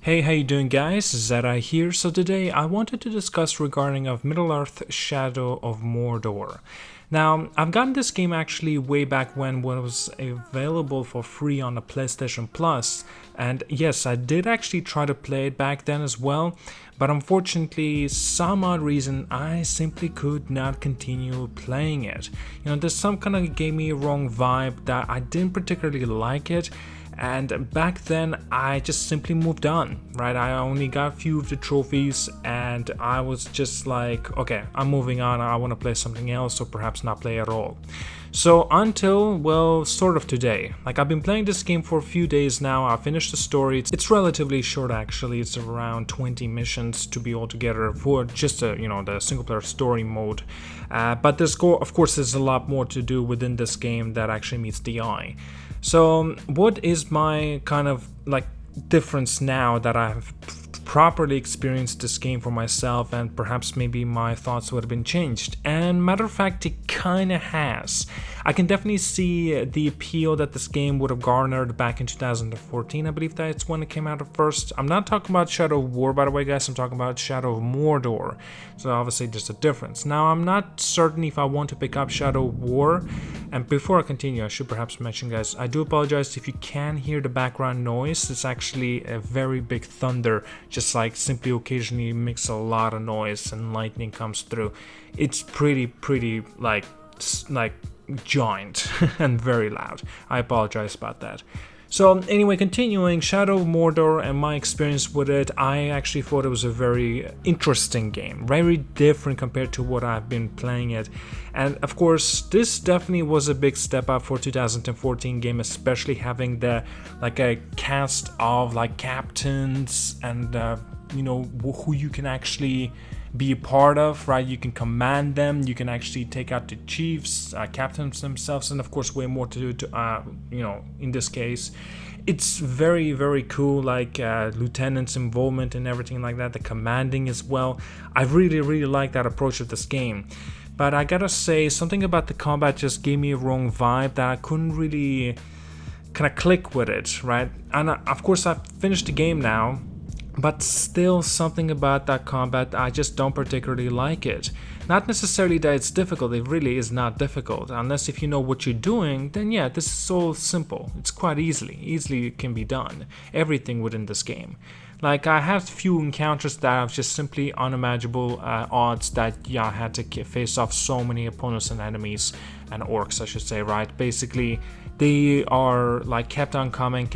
Hey, how you doing guys? ZDEyE here. So today I wanted to discuss regarding of Middle-earth Shadow of Mordor. Now, I've gotten this game actually way back when it was available for free on the PlayStation Plus, and yes, I did actually try to play it back then as well, but unfortunately, some odd reason, I simply could not continue playing it. There's some kind of gave me a wrong vibe that I didn't particularly like it. And back then I just simply moved on, right? I only got a few of the trophies and I was just like, okay, I'm moving on, I want to play something else or perhaps not play at all. So until, well, sort of today. Like, I've been playing this game for a few days now. I finished the story. It's relatively short actually. It's around 20 missions to be all together for just the single player story mode. But there's of course there's a lot more to do within this game that actually meets the eye. So what is my kind of like difference now that I've properly experienced this game for myself, and perhaps maybe my thoughts would have been changed? And matter of fact, it kind of has. I can definitely see the appeal that this game would have garnered back in 2014. I believe that's when it came out at first. I'm not talking about Shadow of War, by the way, guys. I'm talking about Shadow of Mordor. So obviously there's a difference. Now, I'm not certain if I want to pick up Shadow of War. And before I continue, I should perhaps mention, guys, I do apologize if you can hear the background noise. It's actually a very big thunder, just like simply occasionally makes a lot of noise and lightning comes through. It's pretty like giant and very loud. I apologize about that. So anyway, continuing, Shadow of Mordor and my experience with it, I actually thought it was a very interesting game, very different compared to what I've been playing it. And of course, this definitely was a big step up for 2014 game, especially having a cast of like captains and who you can actually be a part of, right? You can command them, you can actually take out the chiefs, captains themselves, and of course way more to do in this case. It's very cool, like lieutenants involvement and everything like that, the commanding as well. I really like that approach of this game. But I gotta say, something about the combat just gave me a wrong vibe that I couldn't really kind of click with it, right? And of course I've finished the game now, but still something about that combat, I just don't particularly like it. Not necessarily that it's difficult, it really is not difficult. Unless if you know what you're doing, then yeah, this is so simple. It's quite easily can be done. Everything within this game. Like, I have few encounters that have just simply unimaginable odds that I had to face off so many opponents and enemies and orcs, I should say, right? Basically, they are like kept on coming.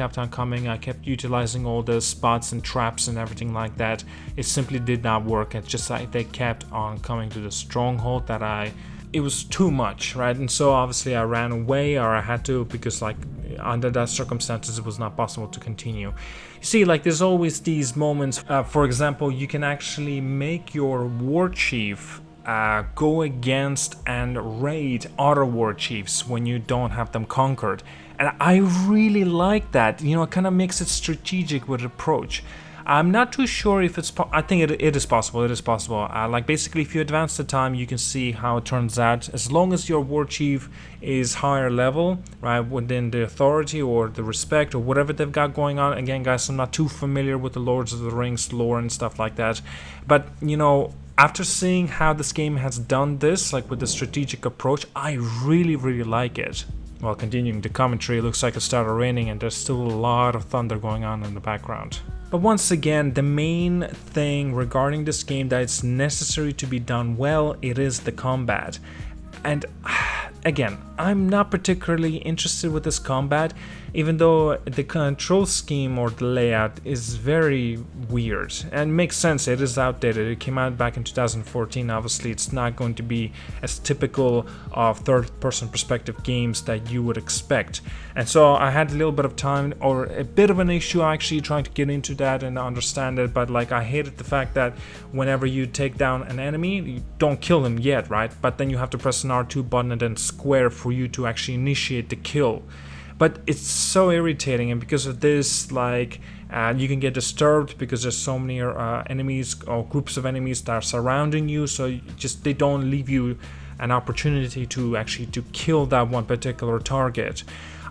I kept utilizing all the spots and traps and everything like that. It simply did not work. It's just like they kept on coming to the stronghold that it was too much, right? And so obviously I ran away, or I had to, because like under that circumstances it was not possible to continue. You see, like, there's always these moments. For example, you can actually make your war chief go against and raid other war chiefs when you don't have them conquered, and I really like that. It kind of makes it strategic with approach. I'm not too sure if it's I think it is possible. Like, basically, if you advance the time, you can see how it turns out. As long as your war chief is higher level, right, within the authority or the respect or whatever they've got going on. Again, guys, I'm not too familiar with the Lords of the Rings lore and stuff like that, but after seeing how this game has done this, like with the strategic approach, I really like it. Well, continuing the commentary, it looks like it started raining and there's still a lot of thunder going on in the background. But once again, the main thing regarding this game that it's necessary to be done well, it is the combat. And again, I'm not particularly interested with this combat, even though the control scheme or the layout is very weird and makes sense. It is outdated. It came out back in 2014. Obviously, it's not going to be as typical of third-person perspective games that you would expect. And so I had a little bit of time, or a bit of an issue actually trying to get into that and understand it. But like, I hated the fact that whenever you take down an enemy, you don't kill them yet, right? But then you have to press an R2 button and then square for you to actually initiate the kill. But it's so irritating, and because of this, like, you can get disturbed because there's so many enemies or groups of enemies that are surrounding you, so they don't leave you an opportunity to actually kill that one particular target.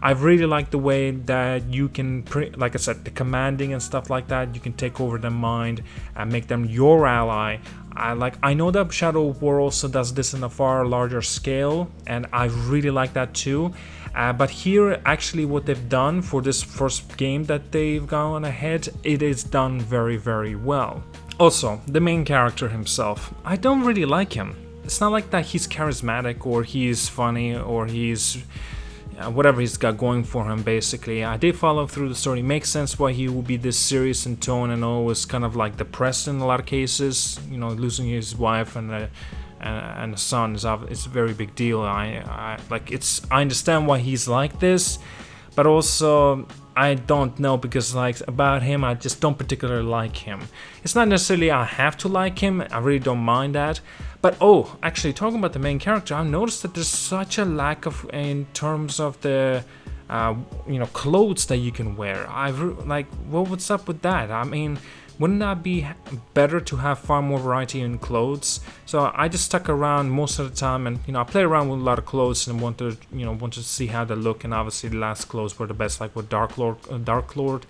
I really like the way that you can, like I said, the commanding and stuff like that, you can take over their mind and make them your ally. I know that Shadow of War also does this in a far larger scale, and I really like that too. But here, actually, what they've done for this first game that they've gone ahead, it is done very, very well. Also, the main character himself, I don't really like him. It's not like that he's charismatic or he's funny or he's whatever he's got going for him. Basically, I did follow through the story. It makes sense why he would be this serious in tone and always kind of like depressed in a lot of cases. You know, losing his wife and a son is a very big deal. I understand why he's like this, but also I don't know, because like about him, I just don't particularly like him. It's not necessarily I have to like him, I really don't mind that. But oh, actually talking about the main character, I've noticed that there's such a lack of in terms of the clothes that you can wear. What's up with that? I mean, wouldn't that be better to have far more variety in clothes? So I just stuck around most of the time, and I play around with a lot of clothes and want to see how they look. And obviously the last clothes were the best, like with Dark Lord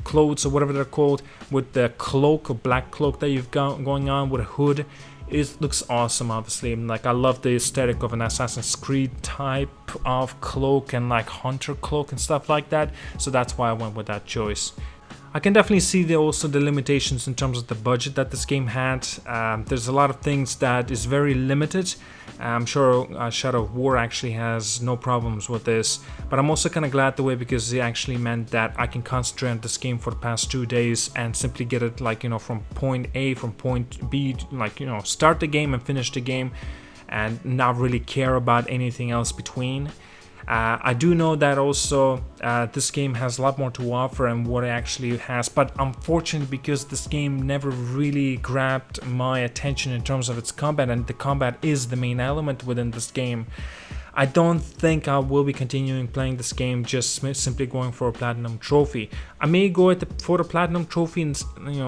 clothes or whatever they're called, with the cloak or black cloak that you've got going on with a hood. It looks awesome, obviously. Like, I love the aesthetic of an Assassin's Creed type of cloak and like hunter cloak and stuff like that. So that's why I went with that choice. I can definitely see also the limitations in terms of the budget that this game had. There's a lot of things that is very limited. I'm sure Shadow of War actually has no problems with this, but I'm also kind of glad the way, because it actually meant that I can concentrate on this game for the past 2 days and simply get it from point A, from point B, start the game and finish the game and not really care about anything else between. I do know that also this game has a lot more to offer and what it actually has, but unfortunately, because this game never really grabbed my attention in terms of its combat, and the combat is the main element within this game, I don't think I will be continuing playing this game just simply going for a platinum trophy. I may go for the platinum trophy in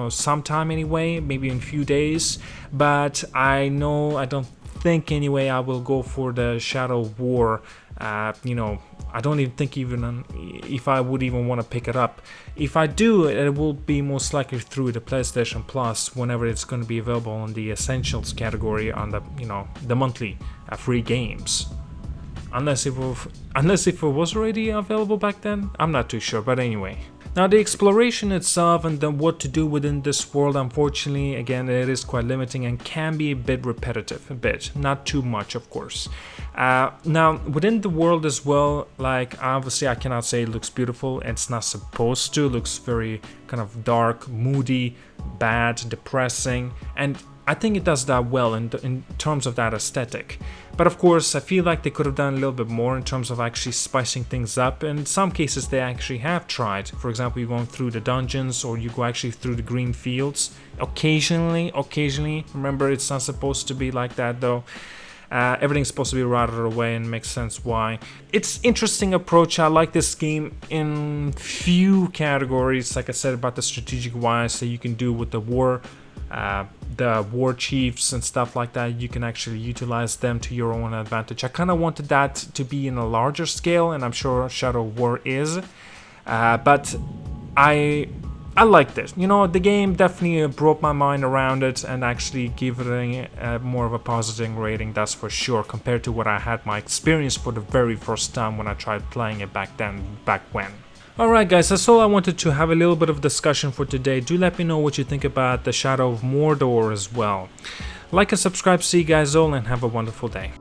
sometime anyway, maybe in a few days, but I don't think anyway I will go for the Shadow of War. I don't even think if I would even want to pick it up. If I do, it will be most likely through the PlayStation Plus whenever it's going to be available in the Essentials category on the monthly free games. Unless it was already available back then, I'm not too sure. But anyway. Now, the exploration itself and then what to do within this world, unfortunately, again, it is quite limiting and can be a bit repetitive, not too much, of course. Now, within the world as well, like, obviously I cannot say it looks beautiful, it's not supposed to. It looks very kind of dark, moody, bad, depressing, and I think it does that well in terms of that aesthetic. But of course, I feel like they could have done a little bit more in terms of actually spicing things up. In some cases, they actually have tried. For example, you're going through the dungeons, or you go actually through the green fields. Occasionally. Remember, it's not supposed to be like that, though. Everything's supposed to be routed away, and makes sense why. It's interesting approach. I like this game in few categories, like I said, about the strategic wise that you can do with the war chiefs and stuff like that. You can actually utilize them to your own advantage. I kind of wanted that to be in a larger scale, and I'm sure Shadow of War is, but I like this. The game definitely broke my mind around it and actually gave it more of a positive rating, that's for sure, compared to what I had my experience for the very first time when I tried playing it back when. Alright guys, that's all I wanted to have a little bit of discussion for today. Do let me know what you think about the Shadow of Mordor as well. Like and subscribe, see you guys all, and have a wonderful day.